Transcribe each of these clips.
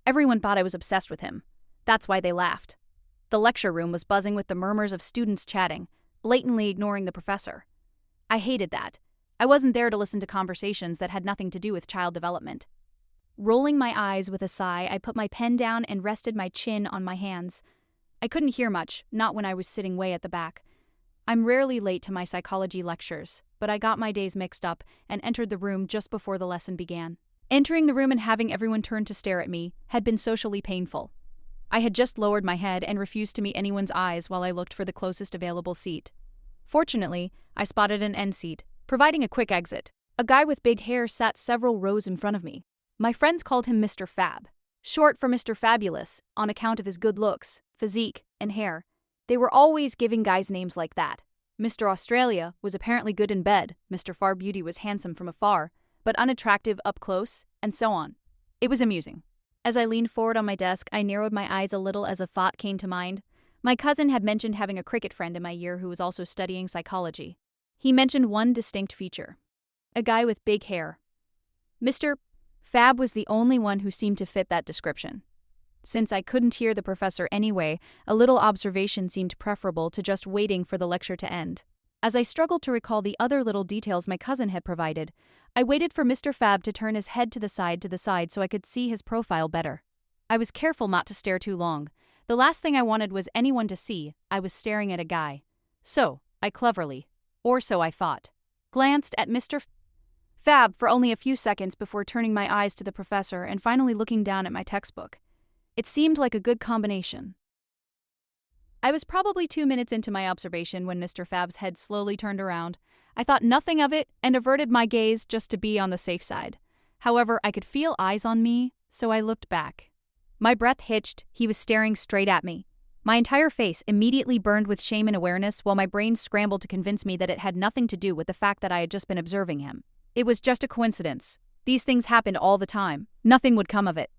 Everyone thought I was obsessed with him. That's why they laughed. The lecture room was buzzing with the murmurs of students chatting, blatantly ignoring the professor. I hated that. I wasn't there to listen to conversations that had nothing to do with child development. Rolling my eyes with a sigh, I put my pen down and rested my chin on my hands. I couldn't hear much, not when I was sitting way at the back. I'm rarely late to my psychology lectures, but I got my days mixed up and entered the room just before the lesson began. Entering the room and having everyone turn to stare at me had been socially painful. I had just lowered my head and refused to meet anyone's eyes while I looked for the closest available seat. Fortunately, I spotted an end seat, providing a quick exit. A guy with big hair sat several rows in front of me. My friends called him Mr. Fab, short for Mr. Fabulous, on account of his good looks, physique, and hair. They were always giving guys names like that. Mr. Australia was apparently good in bed, Mr. Far Beauty was handsome from afar, but unattractive up close, and so on. It was amusing. As I leaned forward on my desk, I narrowed my eyes a little as a thought came to mind. My cousin had mentioned having a cricket friend in my year who was also studying psychology. He mentioned one distinct feature: a guy with big hair. Mr. Fab was the only one who seemed to fit that description. Since I couldn't hear the professor anyway, a little observation seemed preferable to just waiting for the lecture to end. As I struggled to recall the other little details my cousin had provided, I waited for Mr. Fab to turn his head to the side so I could see his profile better. I was careful not to stare too long. The last thing I wanted was anyone to see I was staring at a guy. So, I cleverly, or so I thought, glanced at Mr. Fab for only a few seconds before turning my eyes to the professor and finally looking down at my textbook. It seemed like a good combination. I was probably 2 minutes into my observation when Mr. Fab's head slowly turned around. I thought nothing of it and averted my gaze just to be on the safe side. However, I could feel eyes on me, so I looked back. My breath hitched, he was staring straight at me. My entire face immediately burned with shame and awareness while my brain scrambled to convince me that it had nothing to do with the fact that I had just been observing him. It was just a coincidence. These things happened all the time. Nothing would come of it.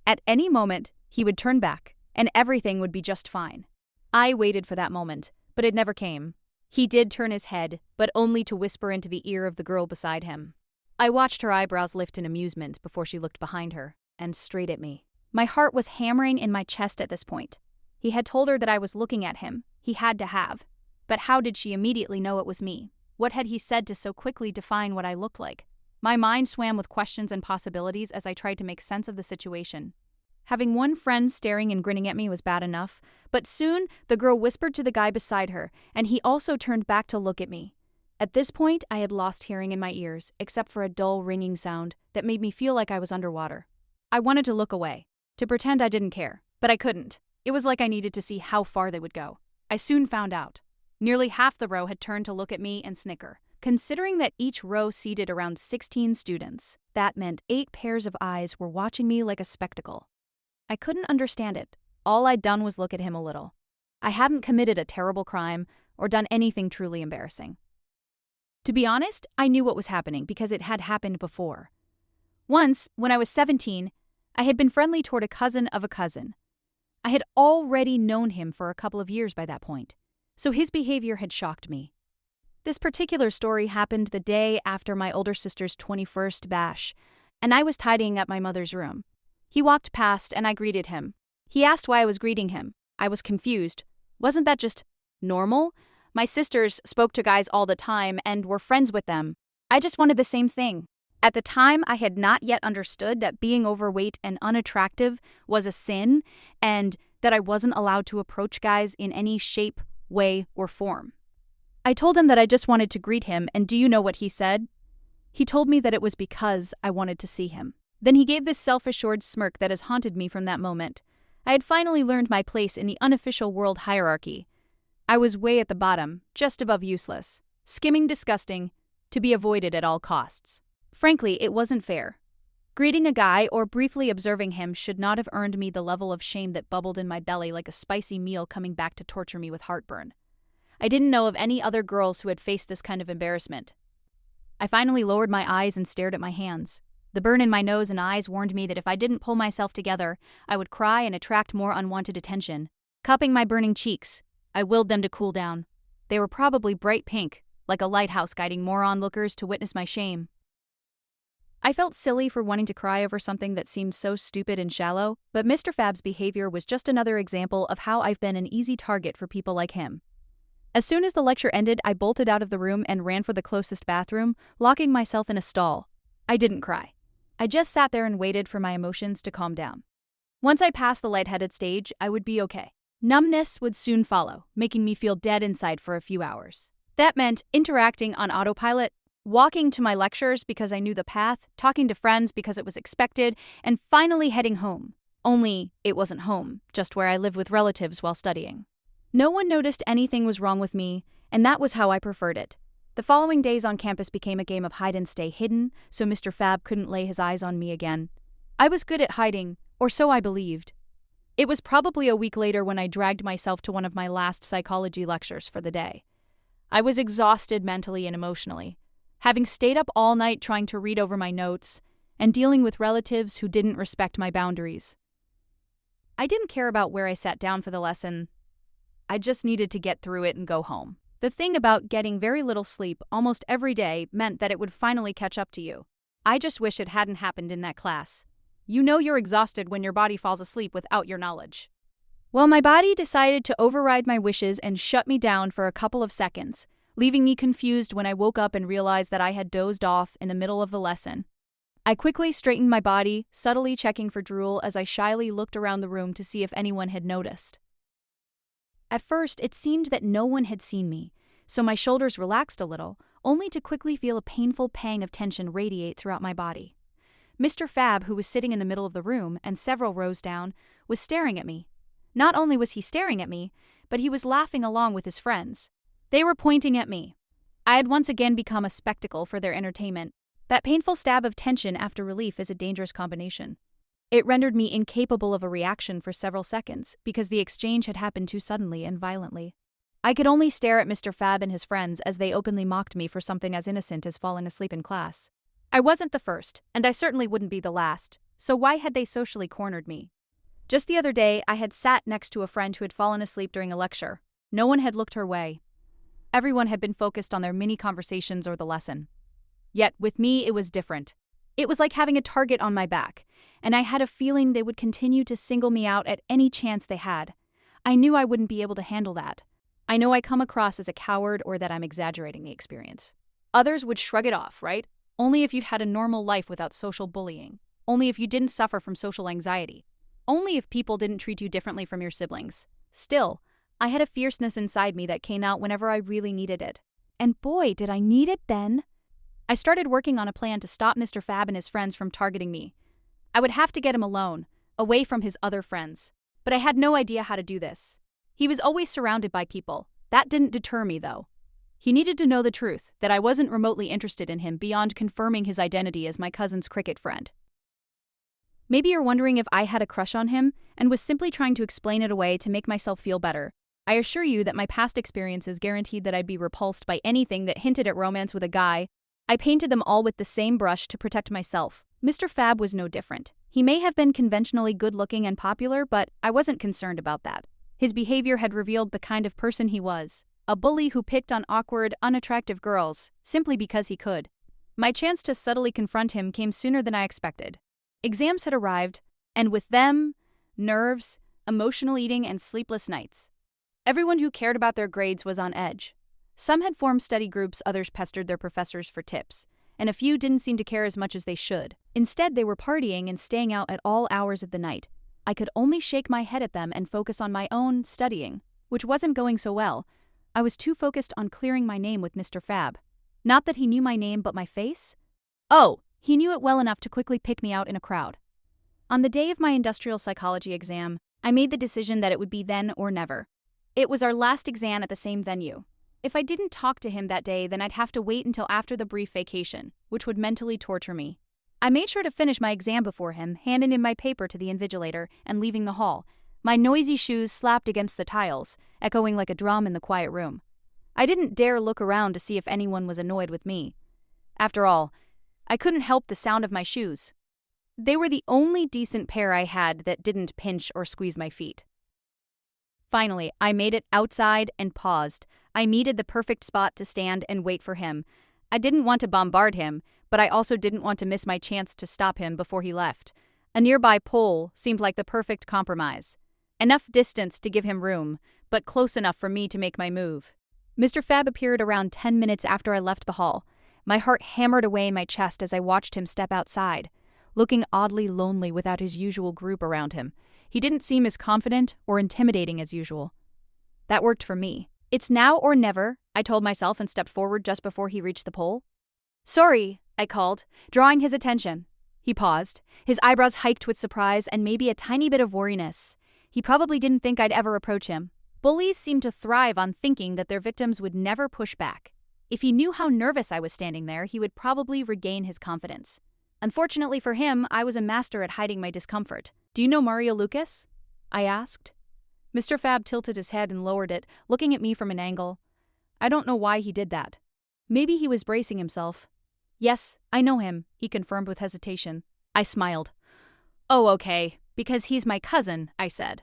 At any moment, he would turn back, and everything would be just fine. I waited for that moment, but it never came. He did turn his head, but only to whisper into the ear of the girl beside him. I watched her eyebrows lift in amusement before she looked behind her, and straight at me. My heart was hammering in my chest at this point. He had told her that I was looking at him. He had to have. But how did she immediately know it was me? What had he said to so quickly define what I looked like? My mind swam with questions and possibilities as I tried to make sense of the situation. Having one friend staring and grinning at me was bad enough, but soon the girl whispered to the guy beside her, and he also turned back to look at me. At this point, I had lost hearing in my ears, except for a dull ringing sound that made me feel like I was underwater. I wanted to look away, to pretend I didn't care, but I couldn't. It was like I needed to see how far they would go. I soon found out. Nearly half the row had turned to look at me and snicker. Considering that each row seated around 16 students, that meant 8 pairs of eyes were watching me like a spectacle. I couldn't understand it. All I'd done was look at him a little. I hadn't committed a terrible crime or done anything truly embarrassing. To be honest, I knew what was happening because it had happened before. Once, when I was 17, I had been friendly toward a cousin of a cousin. I had already known him for a couple of years by that point, so his behavior had shocked me. This particular story happened the day after my older sister's 21st bash, and I was tidying up my mother's room. He walked past and I greeted him. He asked why I was greeting him. I was confused. Wasn't that just normal? My sisters spoke to guys all the time and were friends with them. I just wanted the same thing. At the time, I had not yet understood that being overweight and unattractive was a sin, and that I wasn't allowed to approach guys in any shape, way, or form. I told him that I just wanted to greet him, and do you know what he said? He told me that it was because I wanted to see him. Then he gave this self-assured smirk that has haunted me from that moment. I had finally learned my place in the unofficial world hierarchy. I was way at the bottom, just above useless, skimming disgusting, to be avoided at all costs. Frankly, it wasn't fair. Greeting a guy or briefly observing him should not have earned me the level of shame that bubbled in my belly like a spicy meal coming back to torture me with heartburn. I didn't know of any other girls who had faced this kind of embarrassment. I finally lowered my eyes and stared at my hands. The burn in my nose and eyes warned me that if I didn't pull myself together, I would cry and attract more unwanted attention. Cupping my burning cheeks, I willed them to cool down. They were probably bright pink, like a lighthouse guiding more onlookers to witness my shame. I felt silly for wanting to cry over something that seemed so stupid and shallow, but Mr. Fab's behavior was just another example of how I've been an easy target for people like him. As soon as the lecture ended, I bolted out of the room and ran for the closest bathroom, locking myself in a stall. I didn't cry. I just sat there and waited for my emotions to calm down. Once I passed the lightheaded stage, I would be okay. Numbness would soon follow, making me feel dead inside for a few hours. That meant interacting on autopilot, walking to my lectures because I knew the path, talking to friends because it was expected, and finally heading home. Only, it wasn't home, just where I lived with relatives while studying. No one noticed anything was wrong with me, and that was how I preferred it. The following days on campus became a game of hide and stay hidden, so Mr. Fab couldn't lay his eyes on me again. I was good at hiding, or so I believed. It was probably a week later when I dragged myself to one of my last psychology lectures for the day. I was exhausted mentally and emotionally, having stayed up all night trying to read over my notes and dealing with relatives who didn't respect my boundaries. I didn't care about where I sat down for the lesson. I just needed to get through it and go home. The thing about getting very little sleep almost every day meant that it would finally catch up to you. I just wish it hadn't happened in that class. You know you're exhausted when your body falls asleep without your knowledge. Well, my body decided to override my wishes and shut me down for a couple of seconds, leaving me confused when I woke up and realized that I had dozed off in the middle of the lesson. I quickly straightened my body, subtly checking for drool as I shyly looked around the room to see if anyone had noticed. At first, it seemed that no one had seen me, so my shoulders relaxed a little, only to quickly feel a painful pang of tension radiate throughout my body. Mr. Fab, who was sitting in the middle of the room and several rows down, was staring at me. Not only was he staring at me, but he was laughing along with his friends. They were pointing at me. I had once again become a spectacle for their entertainment. That painful stab of tension after relief is a dangerous combination. It rendered me incapable of a reaction for several seconds because the exchange had happened too suddenly and violently. I could only stare at Mr. Fab and his friends as they openly mocked me for something as innocent as falling asleep in class. I wasn't the first, and I certainly wouldn't be the last, so why had they socially cornered me? Just the other day, I had sat next to a friend who had fallen asleep during a lecture. No one had looked her way. Everyone had been focused on their mini conversations or the lesson. Yet, with me, it was different. It was like having a target on my back, and I had a feeling they would continue to single me out at any chance they had. I knew I wouldn't be able to handle that. I know I come across as a coward or that I'm exaggerating the experience. Others would shrug it off, right? Only if you'd had a normal life without social bullying. Only if you didn't suffer from social anxiety. Only if people didn't treat you differently from your siblings. Still, I had a fierceness inside me that came out whenever I really needed it. And boy, did I need it then. I started working on a plan to stop Mr. Fab and his friends from targeting me. I would have to get him alone, away from his other friends. But I had no idea how to do this. He was always surrounded by people. That didn't deter me, though. He needed to know the truth, that I wasn't remotely interested in him beyond confirming his identity as my cousin's cricket friend. Maybe you're wondering if I had a crush on him and was simply trying to explain it away to make myself feel better. I assure you that my past experiences guaranteed that I'd be repulsed by anything that hinted at romance with a guy. I painted them all with the same brush to protect myself. Mr. Fab was no different. He may have been conventionally good-looking and popular, but I wasn't concerned about that. His behavior had revealed the kind of person he was. A bully who picked on awkward, unattractive girls, simply because he could. My chance to subtly confront him came sooner than I expected. Exams had arrived, and with them, nerves, emotional eating, and sleepless nights. Everyone who cared about their grades was on edge. Some had formed study groups, others pestered their professors for tips, and a few didn't seem to care as much as they should. Instead, they were partying and staying out at all hours of the night. I could only shake my head at them and focus on my own studying, which wasn't going so well. I was too focused on clearing my name with Mr. Fab. Not that he knew my name, but my face? Oh, he knew it well enough to quickly pick me out in a crowd. On the day of my industrial psychology exam, I made the decision that it would be then or never. It was our last exam at the same venue. If I didn't talk to him that day, then I'd have to wait until after the brief vacation, which would mentally torture me. I made sure to finish my exam before him, handing in my paper to the invigilator, and leaving the hall. My noisy shoes slapped against the tiles, echoing like a drum in the quiet room. I didn't dare look around to see if anyone was annoyed with me. After all, I couldn't help the sound of my shoes. They were the only decent pair I had that didn't pinch or squeeze my feet. Finally, I made it outside and paused. I needed the perfect spot to stand and wait for him. I didn't want to bombard him, but I also didn't want to miss my chance to stop him before he left. A nearby pole seemed like the perfect compromise. Enough distance to give him room, but close enough for me to make my move. Mr. Fab appeared around 10 minutes after I left the hall. My heart hammered away in my chest as I watched him step outside, looking oddly lonely without his usual group around him. He didn't seem as confident or intimidating as usual. That worked for me. It's now or never, I told myself and stepped forward just before he reached the pole. Sorry, I called, drawing his attention. He paused, his eyebrows hiked with surprise and maybe a tiny bit of worriness. He probably didn't think I'd ever approach him. Bullies seem to thrive on thinking that their victims would never push back. If he knew how nervous I was standing there, he would probably regain his confidence. Unfortunately for him, I was a master at hiding my discomfort. Do you know Mario Lucas? I asked. Mr. Fab tilted his head and lowered it, looking at me from an angle. I don't know why he did that. Maybe he was bracing himself. Yes, I know him, he confirmed with hesitation. I smiled. Oh, okay, because he's my cousin, I said.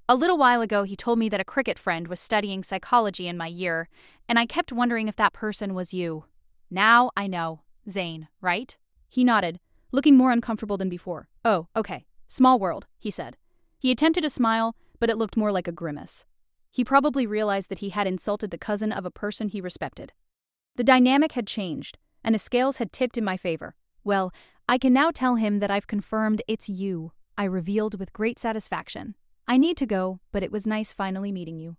A little while ago, he told me that a cricket friend was studying psychology in my year, and I kept wondering if that person was you. Now I know. Zane, right? He nodded, looking more uncomfortable than before. Oh, okay. Small world, he said. He attempted a smile, but it looked more like a grimace. He probably realized that he had insulted the cousin of a person he respected. The dynamic had changed, and the scales had tipped in my favor. Well, I can now tell him that I've confirmed it's you, I revealed with great satisfaction. I need to go, but it was nice finally meeting you.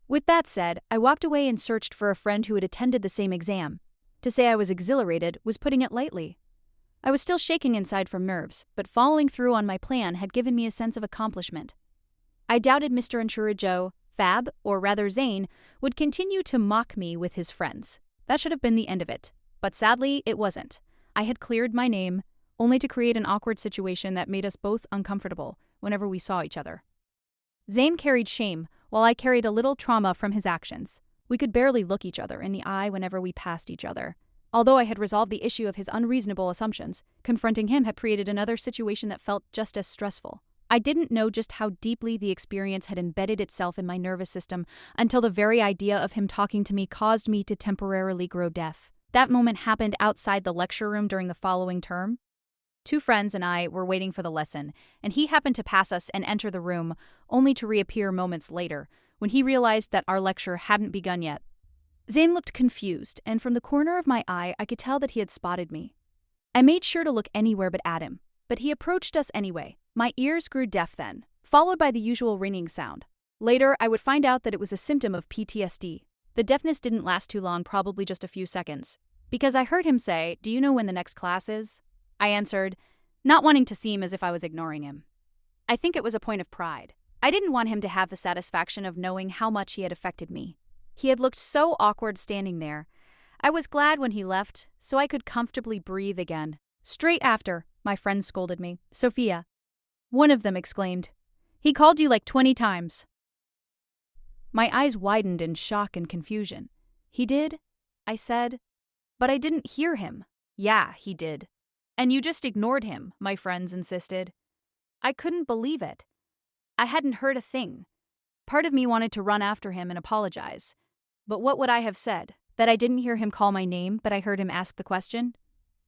With that said, I walked away and searched for a friend who had attended the same exam. To say I was exhilarated was putting it lightly. I was still shaking inside from nerves, but following through on my plan had given me a sense of accomplishment. I doubted Mr. Joe, Fab, or rather Zane, would continue to mock me with his friends. That should have been the end of it. But sadly, it wasn't. I had cleared my name, only to create an awkward situation that made us both uncomfortable whenever we saw each other. Zane carried shame, while I carried a little trauma from his actions. We could barely look each other in the eye whenever we passed each other. Although I had resolved the issue of his unreasonable assumptions, confronting him had created another situation that felt just as stressful. I didn't know just how deeply the experience had embedded itself in my nervous system until the very idea of him talking to me caused me to temporarily grow deaf. That moment happened outside the lecture room during the following term. 2 friends and I were waiting for the lesson, and he happened to pass us and enter the room, only to reappear moments later, when he realized that our lecture hadn't begun yet. Zane looked confused, and from the corner of my eye I could tell that he had spotted me. I made sure to look anywhere but at him, but he approached us anyway. My ears grew deaf then, followed by the usual ringing sound. Later, I would find out that it was a symptom of PTSD. The deafness didn't last too long, probably just a few seconds, because I heard him say, "Do you know when the next class is?" I answered, not wanting to seem as if I was ignoring him. I think it was a point of pride. I didn't want him to have the satisfaction of knowing how much he had affected me. He had looked so awkward standing there. I was glad when he left, so I could comfortably breathe again. Straight after, my friends scolded me. "Sophia." One of them exclaimed, "He called you like 20 times. My eyes widened in shock and confusion. "He did?" I said. "But I didn't hear him." "Yeah, he did. And you just ignored him," my friends insisted. I couldn't believe it. I hadn't heard a thing. Part of me wanted to run after him and apologize. But what would I have said? That I didn't hear him call my name, but I heard him ask the question?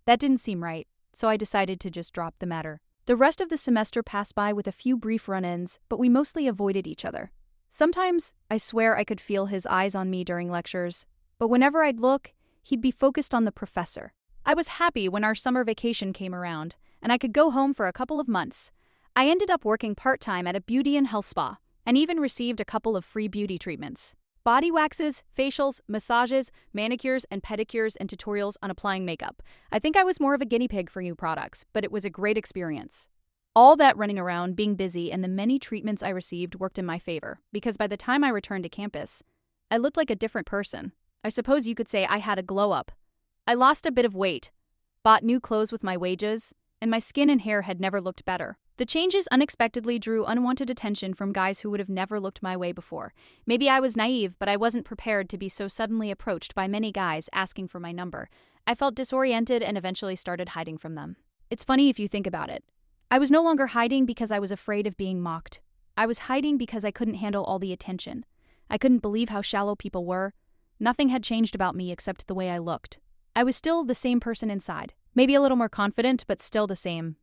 That didn't seem right, so I decided to just drop the matter. The rest of the semester passed by with a few brief run-ins, but we mostly avoided each other. Sometimes, I swear I could feel his eyes on me during lectures, but whenever I'd look, he'd be focused on the professor. I was happy when our summer vacation came around, and I could go home for a couple of months. I ended up working part-time at a beauty and health spa, and even received a couple of free beauty treatments. Body waxes, facials, massages, manicures and pedicures, and tutorials on applying makeup. I think I was more of a guinea pig for new products, but it was a great experience. All that running around, being busy, and the many treatments I received worked in my favor, because by the time I returned to campus, I looked like a different person. I suppose you could say I had a glow-up. I lost a bit of weight, bought new clothes with my wages, and my skin and hair had never looked better. The changes unexpectedly drew unwanted attention from guys who would have never looked my way before. Maybe I was naive, but I wasn't prepared to be so suddenly approached by many guys asking for my number. I felt disoriented and eventually started hiding from them. It's funny if you think about it. I was no longer hiding because I was afraid of being mocked. I was hiding because I couldn't handle all the attention. I couldn't believe how shallow people were. Nothing had changed about me except the way I looked. I was still the same person inside. Maybe a little more confident, but still the same.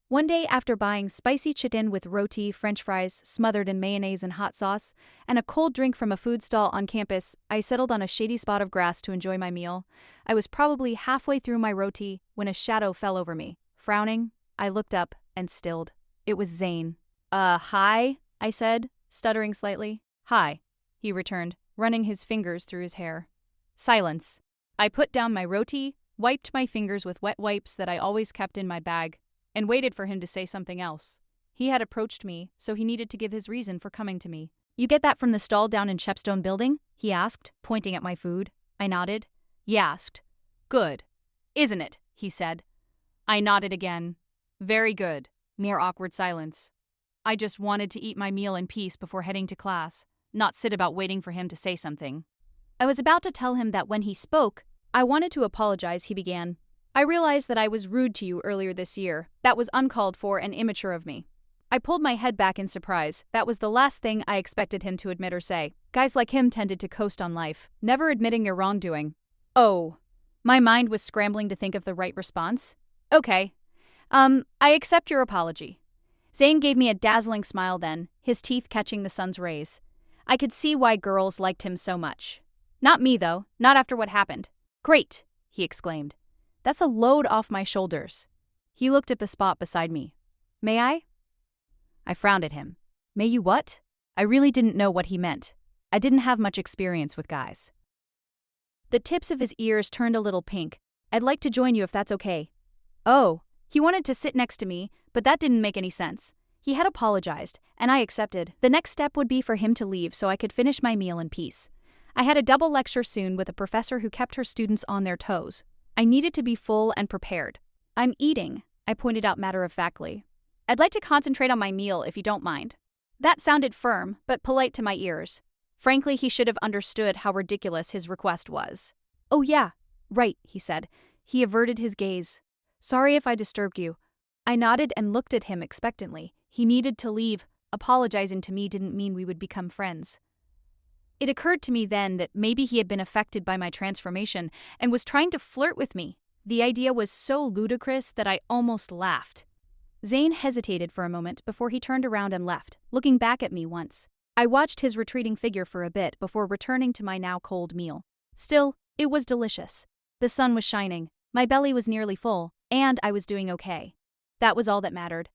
One day, after buying spicy chicken with roti, french fries smothered in mayonnaise and hot sauce, and a cold drink from a food stall on campus, I settled on a shady spot of grass to enjoy my meal. I was probably halfway through my roti when a shadow fell over me. Frowning, I looked up and stilled. It was Zane. Hi, I said, stuttering slightly. Hi, he returned, running his fingers through his hair. Silence. I put down my roti, wiped my fingers with wet wipes that I always kept in my bag, and waited for him to say something else. He had approached me, so he needed to give his reason for coming to me. You get that from the stall down in Shepstone Building? He asked, pointing at my food. I nodded. He asked. Good. Isn't it? He said. I nodded again. Very good. More awkward silence. I just wanted to eat my meal in peace before heading to class, not sit about waiting for him to say something. I was about to tell him that when he spoke, I wanted to apologize, he began. I realized that I was rude to you earlier this year. That was uncalled for and immature of me. I pulled my head back in surprise. That was the last thing I expected him to admit or say. Guys like him tended to coast on life, never admitting your wrongdoing. Oh. My mind was scrambling to think of the right response. Okay. I accept your apology. Zane gave me a dazzling smile then, his teeth catching the sun's rays. I could see why girls liked him so much. Not me, though. Not after what happened. Great, he exclaimed. That's a load off my shoulders. He looked at the spot beside me. May I? I frowned at him. May you what? I really didn't know what he meant. I didn't have much experience with guys. The tips of his ears turned a little pink. I'd like to join you if that's okay. Oh, he wanted to sit next to me, but that didn't make any sense. He had apologized, and I accepted. The next step would be for him to leave so I could finish my meal in peace. I had a double lecture soon with a professor who kept her students on their toes. I needed to be full and prepared. I'm eating, I pointed out matter-of-factly. I'd like to concentrate on my meal if you don't mind. That sounded firm, but polite to my ears. Frankly, he should have understood how ridiculous his request was. Oh yeah, right, he said. He averted his gaze. Sorry if I disturbed you. I nodded and looked at him expectantly. He needed to leave. Apologizing to me didn't mean we would become friends. It occurred to me then that maybe he had been affected by my transformation and was trying to flirt with me. The idea was so ludicrous that I almost laughed. Zane hesitated for a moment before he turned around and left, looking back at me once. I watched his retreating figure for a bit before returning to my now cold meal. Still, it was delicious. The sun was shining, my belly was nearly full, and I was doing okay. That was all that mattered.